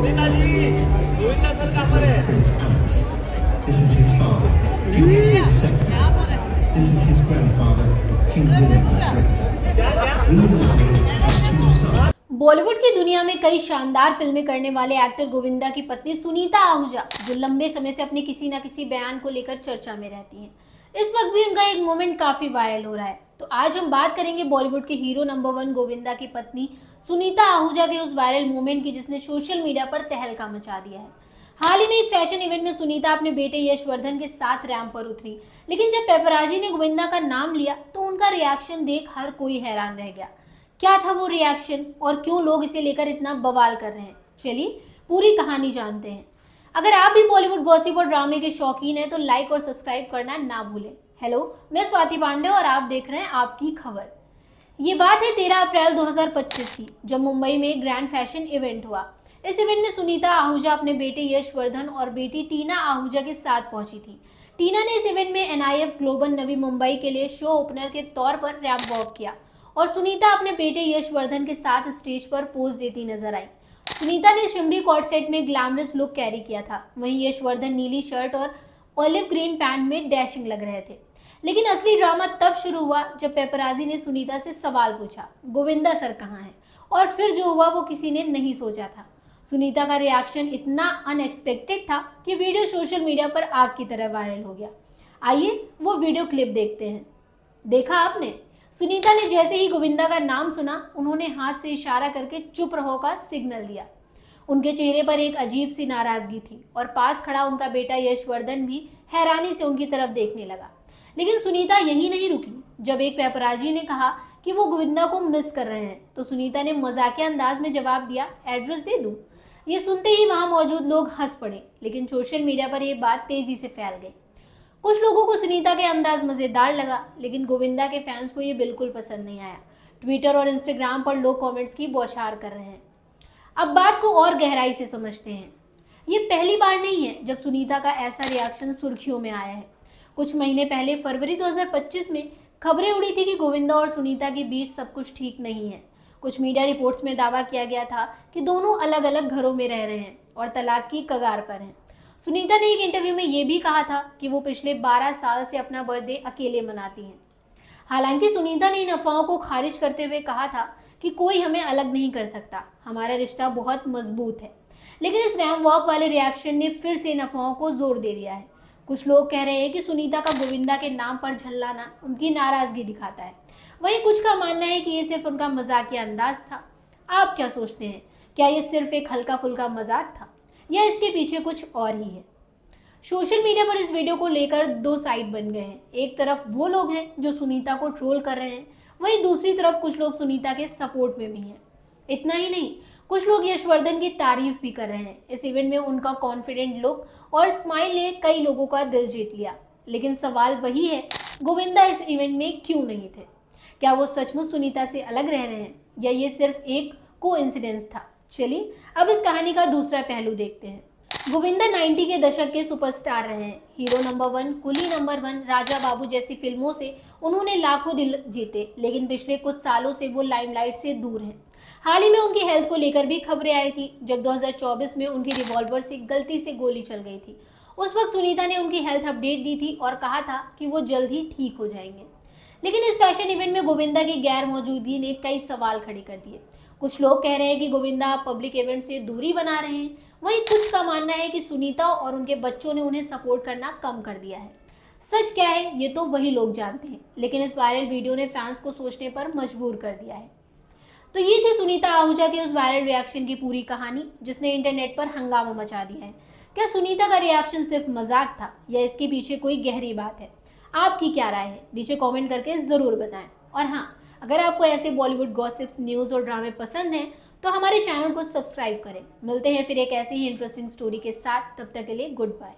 Netaji Govinda sir कहाँ पर है? Prince Alex. This is his father, King William II. This is his grandfather, King William the Great. William the Great has two sons. Bollywood की दुनिया में कई शानदार फिल्में करने वाले एक्टर गोविंदा की पत्नी सुनीता आहूजा, जो लंबे समय से अपने किसी न किसी बयान को लेकर चर्चा में रहती हैं, इस वक्त भी उनका एक मोमेंट काफी वायरल हो रहा है। तो आज हम बात करेंगे बॉलीवुड के हीरो नंबर 1 गोविंदा की पत्नी सुनीता आहूजा के उस वायरल मोमेंट की, जिसने सोशल मीडिया पर तहलका मचा दिया है। हाल ही में एक फैशन इवेंट में सुनीता अपने बेटे यशवर्धन के साथ रैंप पर उतरी, लेकिन जब पेपराजी ने गोविंदा का नाम लिया तो उनका रिएक्शन देख हर कोई हैरान रह गया। क्या था वो रिएक्शन और क्यों लोग इसे लेकर इतना बवाल कर रहे हैं, चलिए पूरी कहानी जानते हैं। अगर आप भी बॉलीवुड गॉसिप और ड्रामे के शौकीन हैं तो लाइक और सब्सक्राइब करना ना भूलें। हेलो, मैं स्वाति पांडे और आप देख रहे हैं आपकी खबर। ये बात है 13 अप्रैल 2025 की, जब मुंबई में एक ग्रैंड फैशन इवेंट हुआ। इस इवेंट में सुनीता आहूजा अपने बेटे यशवर्धन और बेटी टीना आहूजा के साथ पहुंची थी। टीना ने इस इवेंट में NIF ग्लोबल नवी मुंबई के लिए शो ओपनर के तौर पर रैंप वॉक किया और सुनीता अपने बेटे यशवर्धन के साथ स्टेज पर पोज देती नजर आई। सुनीता ने शिमरी कॉर्ड सेट में ग्लैमरस लुक कैरी किया था, वहीं यशवर्धन नीली शर्ट और ऑलिव ग्रीन पैंट में डैशिंग लग रहे थे। लेकिन असली ड्रामा तब शुरू हुआ जब पेपराजी ने सुनीता से सवाल पूछा, गोविंदा सर कहाँ हैं? और फिर जो हुआ वो किसी ने नहीं सोचा था। सुनीता का रिएक्शन इतना अनएक्सपेक्टेड था कि वीडियो सोशल मीडिया पर आग की तरह वायरल हो गया। आइए वो वीडियो क्लिप देखते हैं। देखा आपने? सुनीता ने जैसे ही गोविंदा का नाम सुना, उन्होंने हाथ से इशारा करके चुप रहो का सिग्नल दिया। उनके चेहरे पर एक अजीब सी नाराजगी थी और पास खड़ा उनका बेटा यशवर्धन भी हैरानी से उनकी तरफ देखने लगा। लेकिन सुनीता यहीं नहीं रुकी। जब एक पेपराजी ने कहा कि वो गोविंदा को मिस कर रहे हैं तो सुनीता ने मजाकिया अंदाज में जवाब दिया, एड्रेस दे दूं? ये सुनते ही वहां मौजूद लोग हंस पड़े, लेकिन सोशल मीडिया पर यह बात तेजी से फैल गई। कुछ लोगों को सुनीता के अंदाज मजेदार लगा, लेकिन गोविंदा के फैंस को ये बिल्कुल पसंद नहीं आया। ट्विटर और इंस्टाग्राम पर लोग कमेंट्स की बौछार कर रहे हैं। अब बात को और गहराई से समझते हैं। ये पहली बार नहीं है जब सुनीता का ऐसा रिएक्शन सुर्खियों में आया है। कुछ महीने पहले फरवरी 2025 में खबरें उड़ी थी कि गोविंदा और सुनीता के बीच सब कुछ ठीक नहीं है। कुछ मीडिया रिपोर्ट्स में दावा किया गया था कि दोनों अलग अलग घरों में रह रहे हैं और तलाक की कगार पर हैं। सुनीता ने एक इंटरव्यू में ये भी कहा था कि वो पिछले 12 साल से अपना बर्थडे अकेले मनाती हैं। हालांकि सुनीता ने इन अफवाहों को खारिज करते हुए कहा था कि कोई हमें अलग नहीं कर सकता, हमारा रिश्ता बहुत मजबूत है। लेकिन इस रैंप वॉक वाले रिएक्शन ने फिर से इन अफवाहों को जोर दे दिया है। कुछ लोग कह रहे हैं कि सुनीता का गोविंदा के नाम पर झल्लाना उनकी नाराजगी दिखाता है, वहीं कुछ का मानना है कि ये सिर्फ उनका मजाकिया अंदाज था। आप क्या सोचते हैं? क्या ये सिर्फ एक हल्का फुल्का मजाक था या इसके पीछे कुछ और ही है? सोशल मीडिया पर इस वीडियो को लेकर दो साइड बन गए हैं। एक तरफ वो लोग हैं जो सुनीता को ट्रोल कर रहे हैं, वहीं दूसरी तरफ कुछ लोग सुनीता के सपोर्ट में भी हैं। इतना ही नहीं, कुछ लोग यशवर्धन की तारीफ भी कर रहे हैं। इस इवेंट में उनका कॉन्फिडेंट लुक और स्माइल ने कई लोगों का दिल जीत लिया। लेकिन सवाल वही है, गोविंदा इस इवेंट में क्यों नहीं थे? क्या वो सचमुच सुनीता से अलग रह रहे हैं या ये सिर्फ एक कोइंसिडेंस था? चलिए अब इस कहानी का दूसरा पहलू देखते हैं। गोविंदा 90 के दशक के सुपरस्टार रहे हैं। हीरो नंबर 1, कुली नंबर 1, राजा बाबू जैसी फिल्मों से उन्होंने लाखों दिल जीते, लेकिन पिछले कुछ सालों से वो लाइमलाइट से दूर हैं। हाल ही में उनकी हेल्थ को लेकर भी खबरें आई थी, जब 2024 में उनकी रिवॉल्वर से गलती से गोली चल गई थी। उस वक्त सुनीता ने उनकी हेल्थ अपडेट दी थी और कहा था कि वो जल्द ही ठीक हो जाएंगे। लेकिन इस फैशन इवेंट में गोविंदा की गैर मौजूदगी ने कई सवाल खड़े कर दिए। कुछ लोग कह रहे हैं कि गोविंदा पब्लिक इवेंट से दूरी बना रहे हैं, वहीं कुछ का मानना है कि सुनीता और उनके बच्चों ने उन्हें सपोर्ट करना कम कर दिया है। सच क्या है ये तो वही लोग जानते हैं, लेकिन इस वायरल वीडियो ने फैंस को सोचने पर मजबूर कर दिया है। तो ये थी सुनीता आहूजा के उस वायरल रिएक्शन की पूरी कहानी, जिसने इंटरनेट पर हंगामा मचा दिया है। क्या सुनीता का रिएक्शन सिर्फ मजाक था या इसके पीछे कोई गहरी बात है? आपकी क्या राय है? नीचे कमेंट करके जरूर बताएं। और हाँ, अगर आपको ऐसे बॉलीवुड गॉसिप्स, न्यूज़ और ड्रामे पसंद हैं तो हमारे चैनल को सब्सक्राइब करें। मिलते हैं फिर एक ऐसी ही इंटरेस्टिंग स्टोरी के साथ। तब तक के लिए गुड बाय।